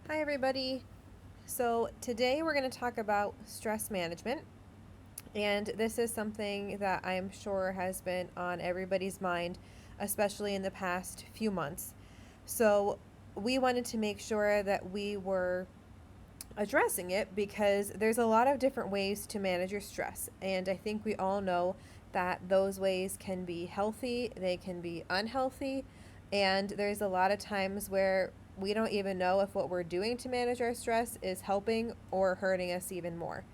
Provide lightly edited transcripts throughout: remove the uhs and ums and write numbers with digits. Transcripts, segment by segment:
Hi, everybody. So, today we're going to talk about stress management. And this is something that I'm sure has been on everybody's mind, especially in the past few months. So, we wanted to make sure that we were addressing it because there's a lot of different ways to manage your stress. And I think we all know that those ways can be healthy, they can be unhealthy, and there's a lot of times where we don't even know if what we're doing to manage our stress is helping or hurting us even more.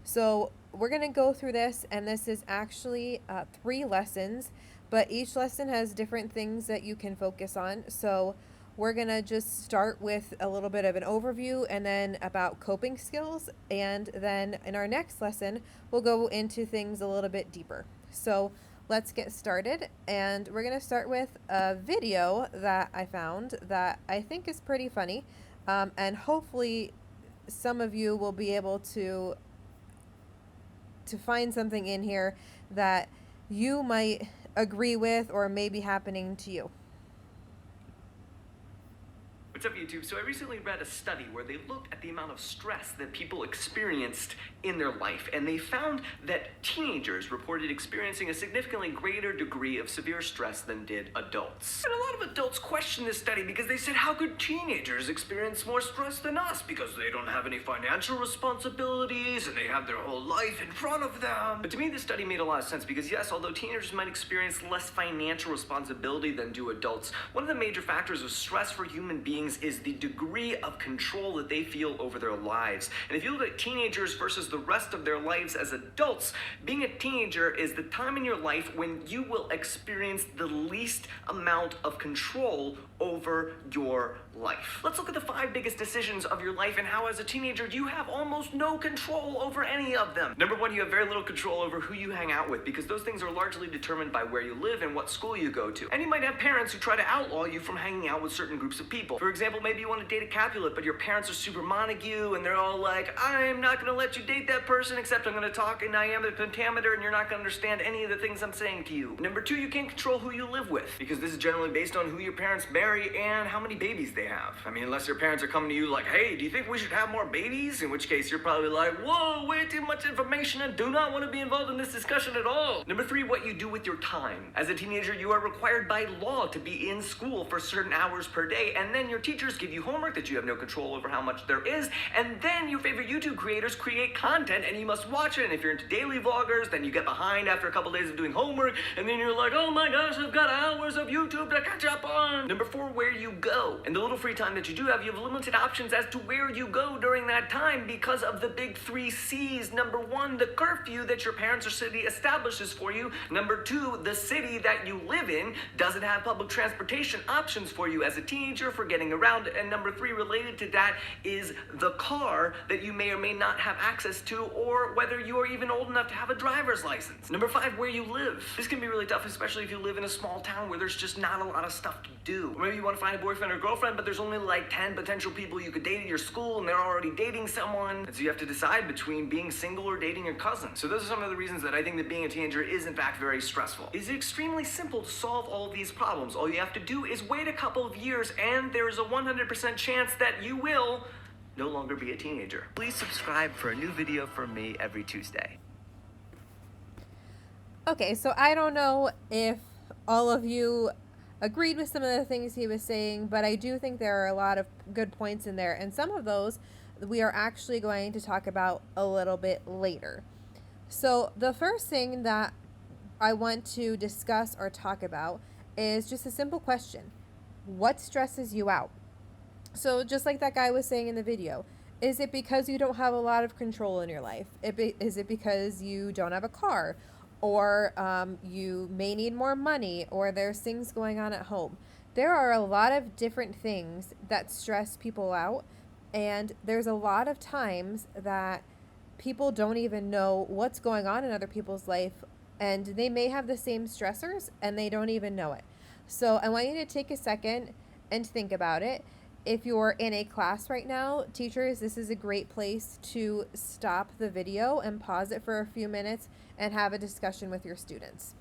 So, we're going to go through this, and this is actually 3 lessons, but each lesson has different things that you can focus on. So, we're going to just start with a little bit of an overview and then about coping skills. And then in our next lesson, we'll go into things a little bit deeper. So, let's get started. And we're going to start with a video that I found that I think is pretty funny. And hopefully, some of you will be able to find something in here that you might agree with or may be happening to you. What's up, YouTube? So I recently read a study where they looked at the amount of stress that people experienced in their life, and they found that teenagers reported experiencing a significantly greater degree of severe stress than did adults. And a lot of adults questioned this study because they said, how could teenagers experience more stress than us? Because they don't have any financial responsibilities and they have their whole life in front of them. But to me, this study made a lot of sense because yes, although teenagers might experience less financial responsibility than do adults, one of the major factors of stress for human beings is the degree of control that they feel over their lives. And if you look at teenagers versus the rest of their lives as adults, being a teenager is the time in your life when you will experience the least amount of control over your life. Let's look at the 5 biggest decisions of your life and how as a teenager you have almost no control over any of them. Number 1, you have very little control over who you hang out with because those things are largely determined by where you live and what school you go to. And you might have parents who try to outlaw you from hanging out with certain groups of people. For example, maybe you want to date a Capulet, but your parents are super Montague and they're all like, I'm not going to let you date that person except I'm going to talk in iambic pentameter and you're not going to understand any of the things I'm saying to you. Number 2, you can't control who you live with because this is generally based on who your parents marry and how many babies they have. I mean, unless your parents are coming to you like, hey, do you think we should have more babies? In which case you're probably like, whoa, way too much information and do not want to be involved in this discussion at all. Number 3, what you do with your time. As a teenager, you are required by law to be in school for certain hours per day, and then your teachers give you homework that you have no control over how much there is, and then your favorite YouTube creators create content and you must watch it, and if you're into daily vloggers, then you get behind after a couple days of doing homework, and then you're like, oh my gosh, I've got hours of YouTube to catch up on. Number 4, where you go. And the little free time that you do have, you have limited options as to where you go during that time because of the big 3 C's. Number 1, the curfew that your parents or city establishes for you. Number 2, the city that you live in doesn't have public transportation options for you as a teenager for getting around. And number 3, related to that, is the car that you may or may not have access to, or whether you are even old enough to have a driver's license. Number 5, where you live. This can be really tough, especially if you live in a small town where there's just not a lot of stuff to do. Or maybe you want to find a boyfriend or girlfriend, but there's only like 10 potential people you could date at your school and they're already dating someone. And so you have to decide between being single or dating your cousin. So those are some of the reasons that I think that being a teenager is in fact very stressful. It's extremely simple to solve all of these problems. All you have to do is wait a couple of years and there is a 100% chance that you will no longer be a teenager. Please subscribe for a new video from me every Tuesday. Okay, so I don't know if all of you agreed with some of the things he was saying, but I do think there are a lot of good points in there, and some of those we are actually going to talk about a little bit later. So the first thing that I want to discuss or talk about is just a simple question. What stresses you out? So just like that guy was saying in the video, is it because you don't have a lot of control in your life? Is it because you don't have a car? Or you may need more money, or there's things going on at home. There are a lot of different things that stress people out, and there's a lot of times that people don't even know what's going on in other people's life, and they may have the same stressors and they don't even know it. So I want you to take a second and think about it. If you're in a class right now, teachers, this is a great place to stop the video and pause it for a few minutes and have a discussion with your students.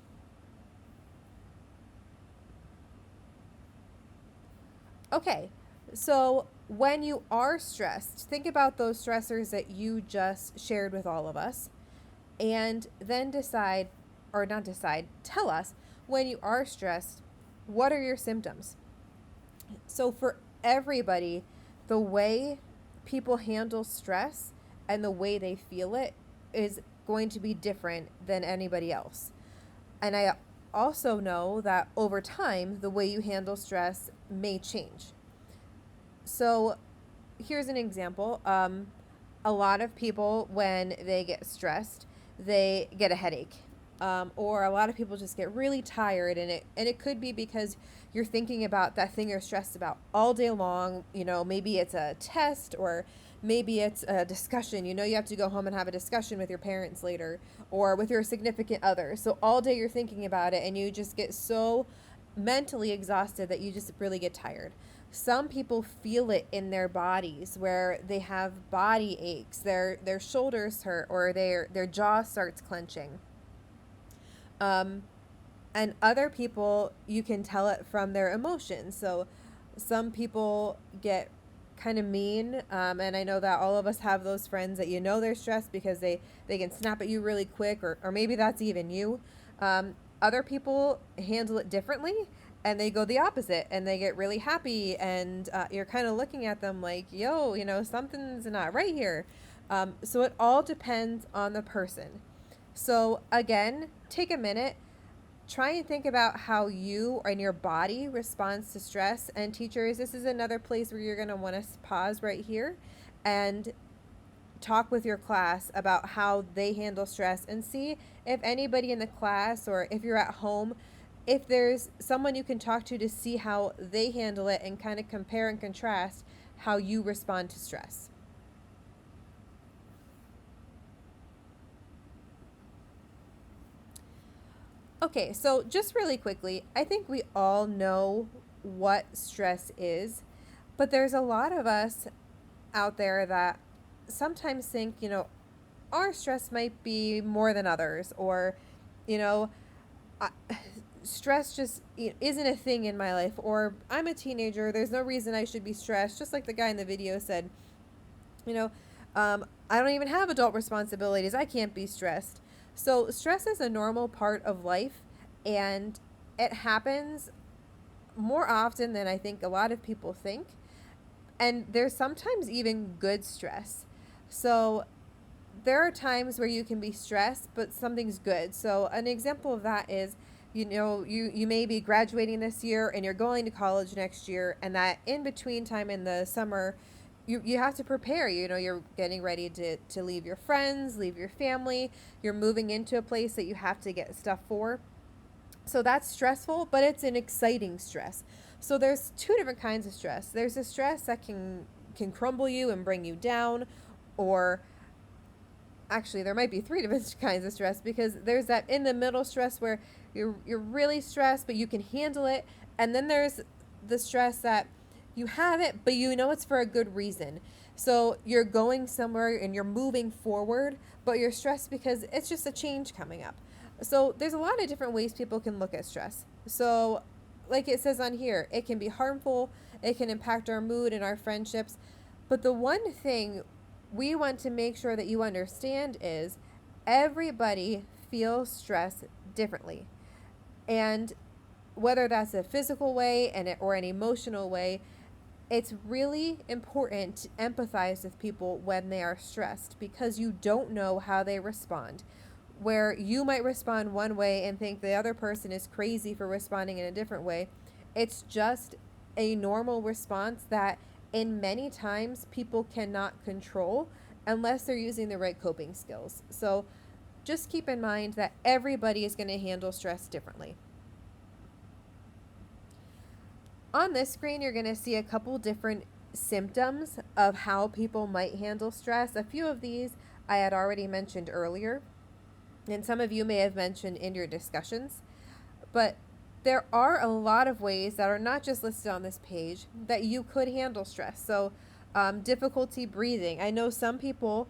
Okay, so when you are stressed, think about those stressors that you just shared with all of us, and then decide, or not decide, tell us when you are stressed, what are your symptoms? So, for everybody, the way people handle stress and the way they feel it is going to be different than anybody else. And I also know that over time, the way you handle stress may change. So, here's an example. A lot of people, when they get stressed, they get a headache. Or a lot of people just get really tired, and it could be because you're thinking about that thing you're stressed about all day long. Maybe it's a test, or maybe it's a discussion. You have to go home and have a discussion with your parents later, or with your significant other. So all day you're thinking about it, and you just get so mentally exhausted that you just really get tired. Some people feel it in their bodies, where they have body aches, their shoulders hurt, or their jaw starts clenching. And other people, you can tell it from their emotions. So some people get kind of mean, and I know that all of us have those friends that they're stressed because they can snap at you really quick, or maybe that's even you. Other people handle it differently, and they go the opposite, and they get really happy, and you're kind of looking at them like, yo, something's not right here. So it all depends on the person. So again, take a minute, try and think about how you and your body responds to stress. And teachers, this is another place where you're going to want to pause right here and talk with your class about how they handle stress, and see if anybody in the class, or if you're at home, if there's someone you can talk to see how they handle it, and kind of compare and contrast how you respond to stress. Okay, so just really quickly, I think we all know what stress is, but there's a lot of us out there that sometimes think, our stress might be more than others, or, you know, I, stress just isn't a thing in my life, or I'm a teenager, there's no reason I should be stressed, just like the guy in the video said, you know, I don't even have adult responsibilities, I can't be stressed. So, stress is a normal part of life, and it happens more often than I think a lot of people think. And there's sometimes even good stress. So, there are times where you can be stressed, but something's good. So, an example of that is, you may be graduating this year and you're going to college next year, and that in between time in the summer, you have to prepare. You're getting ready to leave your friends, leave your family. You're moving into a place that you have to get stuff for. So that's stressful, but it's an exciting stress. So there's two different kinds of stress. There's a stress that can crumble you and bring you down, or actually there might be three different kinds of stress, because there's that in the middle stress where you're really stressed but you can handle it, and then there's the stress that you have it, but it's for a good reason. So you're going somewhere and you're moving forward, but you're stressed because it's just a change coming up. So there's a lot of different ways people can look at stress. So, like it says on here, it can be harmful, it can impact our mood and our friendships. But the one thing we want to make sure that you understand is everybody feels stress differently. And whether that's a physical way or an emotional way, it's really important to empathize with people when they are stressed, because you don't know how they respond. Where you might respond one way and think the other person is crazy for responding in a different way, it's just a normal response that in many times people cannot control unless they're using the right coping skills. So just keep in mind that everybody is going to handle stress differently. On this screen, you're going to see a couple different symptoms of how people might handle stress. A few of these I had already mentioned earlier, and some of you may have mentioned in your discussions. But there are a lot of ways that are not just listed on this page that you could handle stress. So, difficulty breathing. I know some people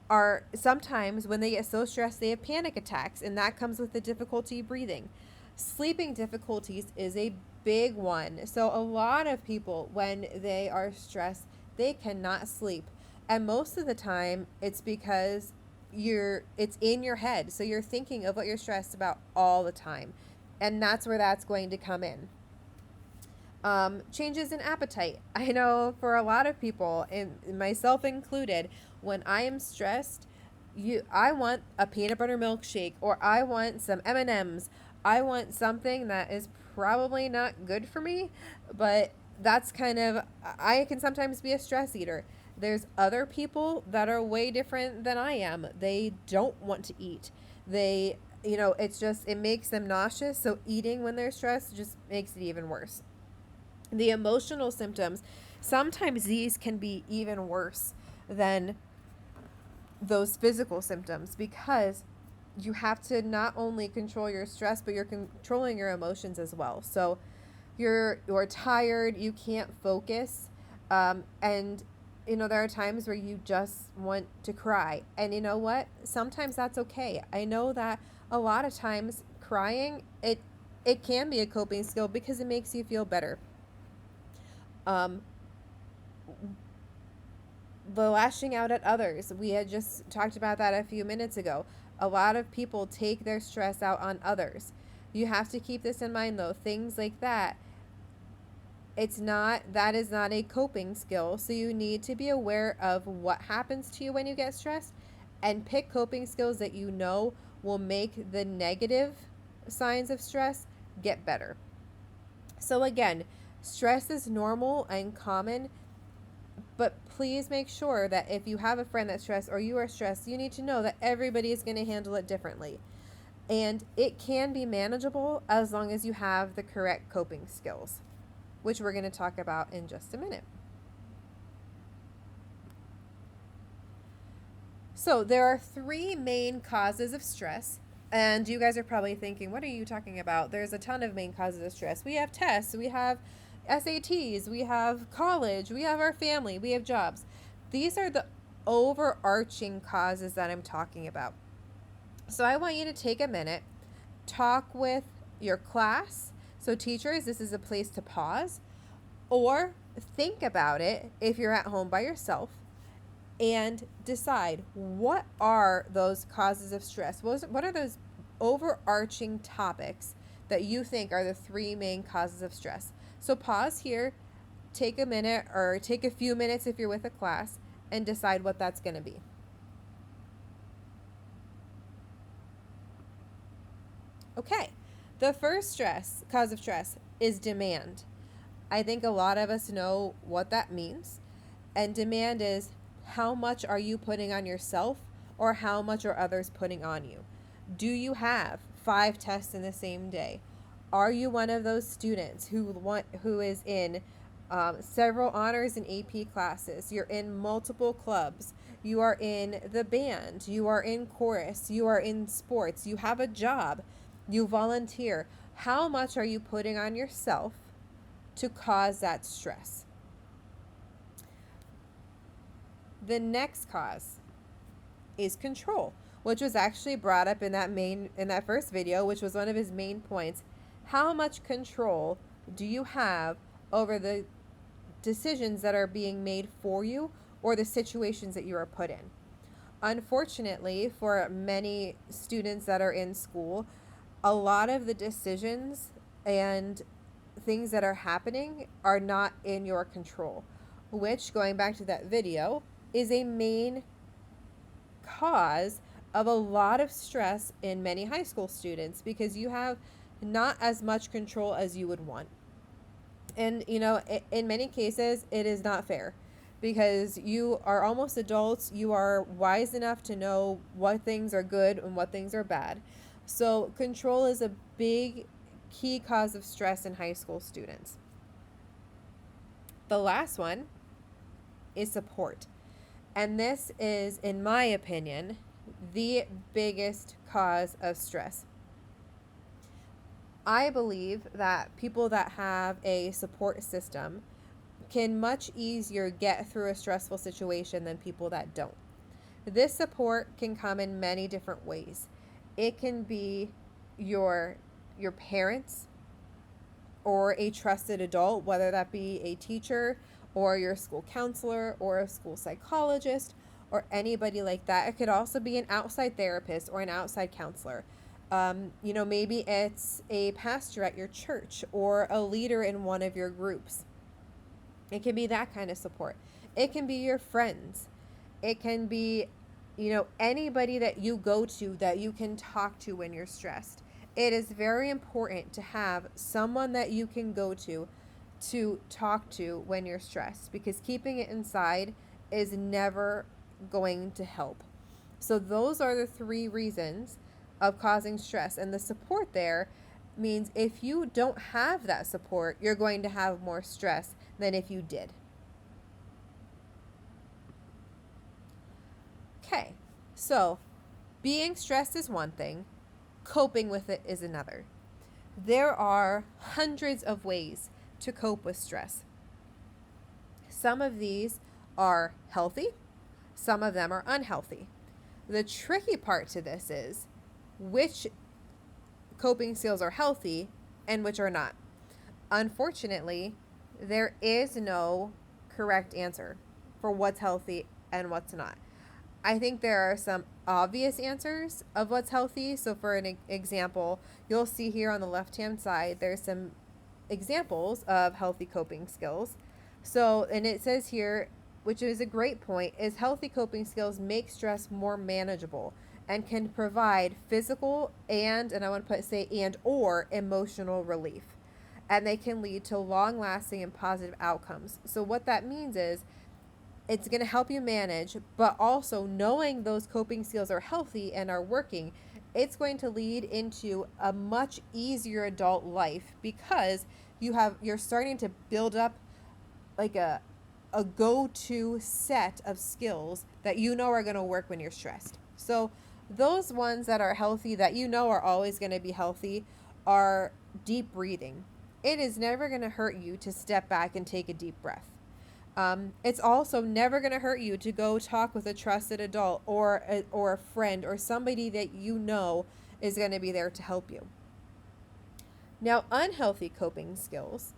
are sometimes when they get so stressed, they have panic attacks, and that comes with the difficulty breathing. Sleeping difficulties is a big one. So a lot of people, when they are stressed, they cannot sleep. And most of the time it's because it's in your head. So you're thinking of what you're stressed about all the time. And that's where that's going to come in. Changes in appetite. I know for a lot of people, and myself included, when I am stressed, I want a peanut butter milkshake, or I want some M&Ms. I want something that is probably not good for me, but that's kind of, I can sometimes be a stress eater. There's other people that are way different than I am. They don't want to eat. It makes them nauseous. So eating when they're stressed just makes it even worse. The emotional symptoms, sometimes these can be even worse than those physical symptoms, because you have to not only control your stress, but you're controlling your emotions as well. So you're tired, you can't focus, and there are times where you just want to cry. And you know what? Sometimes that's okay. I know that a lot of times crying, it can be a coping skill because it makes you feel better. The lashing out at others, we had just talked about that a few minutes ago. A lot of people take their stress out on others. You have to keep this in mind, though. Things like that, that is not a coping skill. So you need to be aware of what happens to you when you get stressed, and pick coping skills that you know will make the negative signs of stress get better. So again, stress is normal and common, but please make sure that if you have a friend that's stressed, or you are stressed, you need to know that everybody is going to handle it differently. And it can be manageable as long as you have the correct coping skills, which we're going to talk about in just a minute. So there are 3 main causes of stress. And you guys are probably thinking, what are you talking about? There's a ton of main causes of stress. We have tests, we have SATs, we have college, we have our family, we have jobs. These are the overarching causes that I'm talking about. So I want you to take a minute, talk with your class. So teachers, this is a place to pause, or think about it if you're at home by yourself, and decide, what are those causes of stress? What are those overarching topics that you think are the 3 main causes of stress? So pause here, take a minute, or take a few minutes if you're with a class, and decide what that's going to be. Okay, the first cause of stress is demand. I think a lot of us know what that means. And demand is, how much are you putting on yourself, or how much are others putting on you? Do you have 5 tests in the same day? Are you one of those students who is in several honors and AP classes? You're in multiple clubs. You are in the band. You are in chorus. You are in sports. You have a job. You volunteer. How much are you putting on yourself to cause that stress? The next cause is control, which was actually brought up in that first video, which was one of his main points. How much control do you have over the decisions that are being made for you, or the situations that you are put in? Unfortunately, for many students that are in school, a lot of the decisions and things that are happening are not in your control, which, going back to that video, is a main cause of a lot of stress in many high school students, because you have not as much control as you would want. And, in many cases, it is not fair, because you are almost adults. You are wise enough to know what things are good and what things are bad. So control is a big key cause of stress in high school students. The last one is support. And this is, in my opinion, the biggest cause of stress. I believe that people that have a support system can much easier get through a stressful situation than people that don't. This support can come in many different ways. It can be your parents, or a trusted adult, whether that be a teacher or your school counselor or a school psychologist or anybody like that. It could also be an outside therapist or an outside counselor. Maybe it's a pastor at your church or a leader in one of your groups. It can be that kind of support. It can be your friends. It can be, anybody that you go to that you can talk to when you're stressed. It is very important to have someone that you can go to talk to when you're stressed, because keeping it inside is never going to help. So those are the 3 reasons of causing stress, and the support there means if you don't have that support, you're going to have more stress than if you did. Okay, so being stressed is one thing, coping with it is another. There are hundreds of ways to cope with stress. Some of these are healthy, some of them are unhealthy. The tricky part to this is which coping skills are healthy and which are not. Unfortunately, there is no correct answer for what's healthy and what's not. I think there are some obvious answers of what's healthy. So for an example, you'll see here on the left-hand side, there's some examples of healthy coping skills. So, and it says here, which is a great point, is healthy coping skills make stress more manageable and can provide physical and I want to say and or emotional relief. And they can lead to long-lasting and positive outcomes. So what that means is it's going to help you manage, but also knowing those coping skills are healthy and are working, it's going to lead into a much easier adult life, because you're starting to build up like a go-to set of skills that are going to work when you're stressed. So those ones that are healthy, that are always going to be healthy, are deep breathing. It is never going to hurt you to step back and take a deep breath. It's also never going to hurt you to go talk with a trusted adult or a friend or somebody that is going to be there to help you. Now, unhealthy coping skills,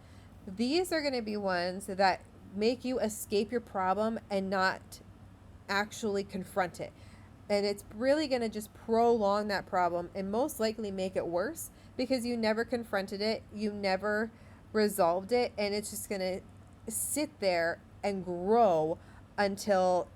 these are going to be ones that make you escape your problem and not actually confront it. And it's really going to just prolong that problem and most likely make it worse, because you never confronted it, you never resolved it, and it's just going to sit there and grow until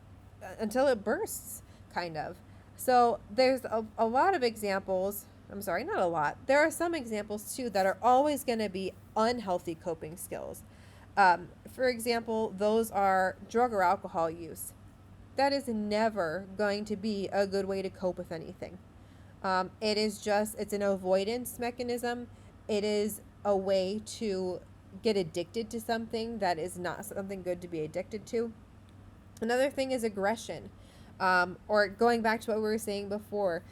it bursts, kind of. So there's a lot of examples. I'm sorry, not a lot. There are some examples too that are always going to be unhealthy coping skills. For example, those are drug or alcohol use. That is never going to be a good way to cope with anything. It's an avoidance mechanism. It is a way to get addicted to something that is not something good to be addicted to. Another thing is aggression, or going back to what we were saying before,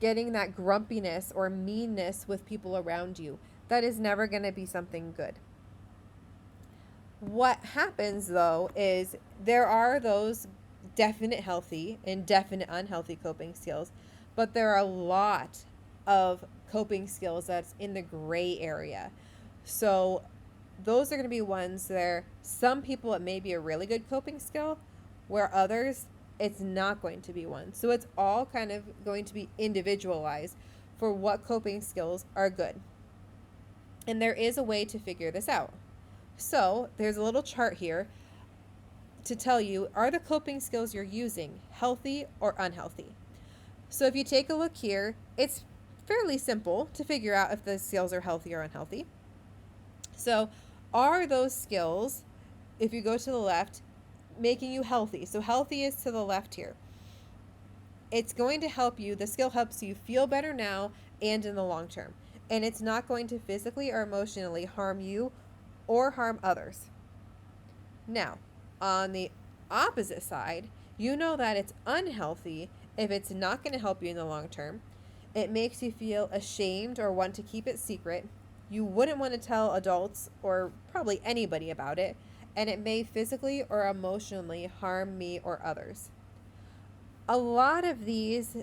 getting that grumpiness or meanness with people around you. That is never going to be something good. What happens though is there are those definite healthy and definite unhealthy coping skills, but there are a lot of coping skills that's in the gray area. So those are going to be ones where some people it may be a really good coping skill, where others it's not going to be one. So it's all kind of going to be individualized for what coping skills are good. And there is a way to figure this out. So there's a little chart here to tell you, are the coping skills you're using healthy or unhealthy? So if you take a look here, it's fairly simple to figure out if the skills are healthy or unhealthy. So are those skills, if you go to the left, making you healthy? So healthy is to the left here. It's going to help you, the skill helps you feel better now and in the long term. And it's not going to physically or emotionally harm you or harm others. Now, on the opposite side, that it's unhealthy if it's not going to help you in the long term. It makes you feel ashamed or want to keep it secret. You wouldn't want to tell adults or probably anybody about it, and it may physically or emotionally harm me or others. A lot of these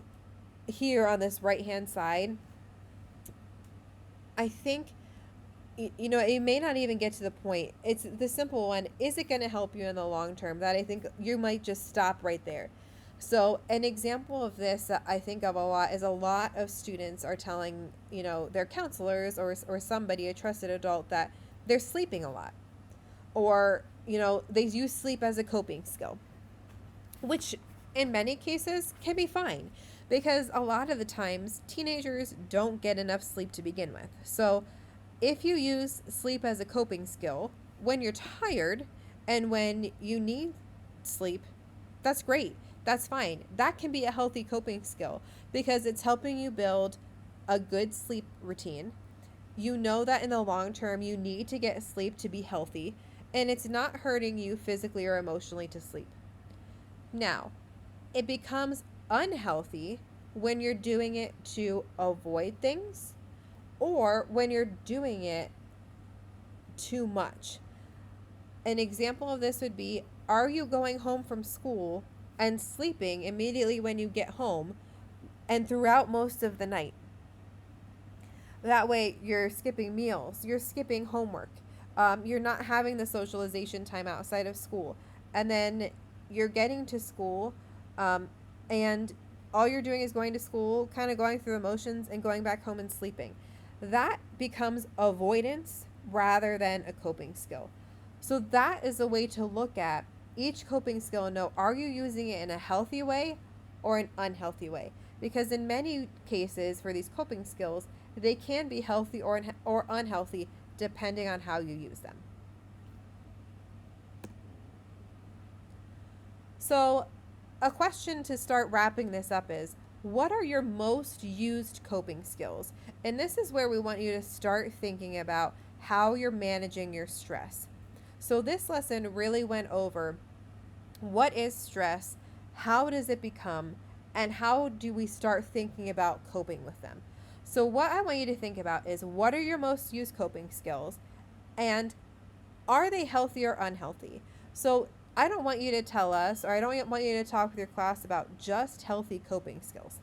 here on this right-hand side, I think you know, it may not even get to the point. It's the simple one. Is it going to help you in the long term? That I think you might just stop right there. So, an example of this that I think of a lot is a lot of students are telling, you know, their counselors or somebody, a trusted adult, that they're sleeping a lot. Or, you know, they use sleep as a coping skill, which in many cases can be fine because a lot of the times teenagers don't get enough sleep to begin with. So, if you use sleep as a coping skill when you're tired and when you need sleep, that's great. That's fine. That can be a healthy coping skill because it's helping you build a good sleep routine. You know that in the long term, you need to get sleep to be healthy, and it's not hurting you physically or emotionally to sleep. Now, it becomes unhealthy when you're doing it to avoid things or when you're doing it too much. An example of this would be, are you going home from school and sleeping immediately when you get home and throughout most of the night? That way, you're skipping meals, you're skipping homework, you're not having the socialization time outside of school. And then you're getting to school, and all you're doing is going to school, kind of going through the motions, and going back home and sleeping. That becomes avoidance rather than a coping skill. So, that is a way to look at each coping skill and know, are you using it in a healthy way or an unhealthy way? Because in many cases, for these coping skills, they can be healthy or unhealthy depending on how you use them. So, a question to start wrapping this up is, what are your most used coping skills? And this is where we want you to start thinking about how you're managing your stress. So, this lesson really went over what is stress, how does it become, and how do we start thinking about coping with them. So, what I want you to think about is, what are your most used coping skills, and are they healthy or unhealthy? So, I don't want you to tell us, or I don't want you to talk with your class about just healthy coping skills.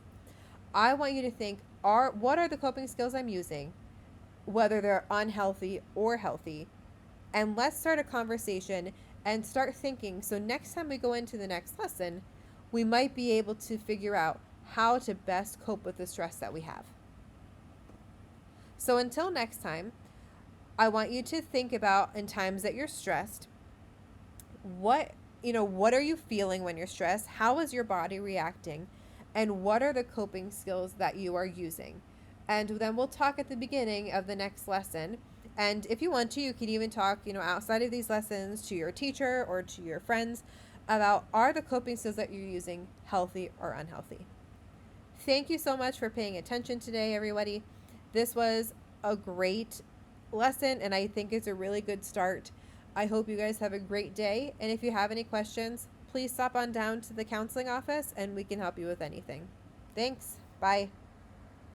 I want you to think, what are the coping skills I'm using, whether they're unhealthy or healthy, and let's start a conversation and start thinking so next time we go into the next lesson, we might be able to figure out how to best cope with the stress that we have. So until next time, I want you to think about, in times that you're stressed, what are you feeling when you're stressed? How is your body reacting? And what are the coping skills that you are using? And then we'll talk at the beginning of the next lesson. And if you want to, you can even talk, outside of these lessons to your teacher or to your friends about, are the coping skills that you're using healthy or unhealthy? Thank you so much for paying attention today, everybody. This was a great lesson, and I think it's a really good start. I hope you guys have a great day. And if you have any questions, please stop on down to the counseling office and we can help you with anything. Thanks. Bye.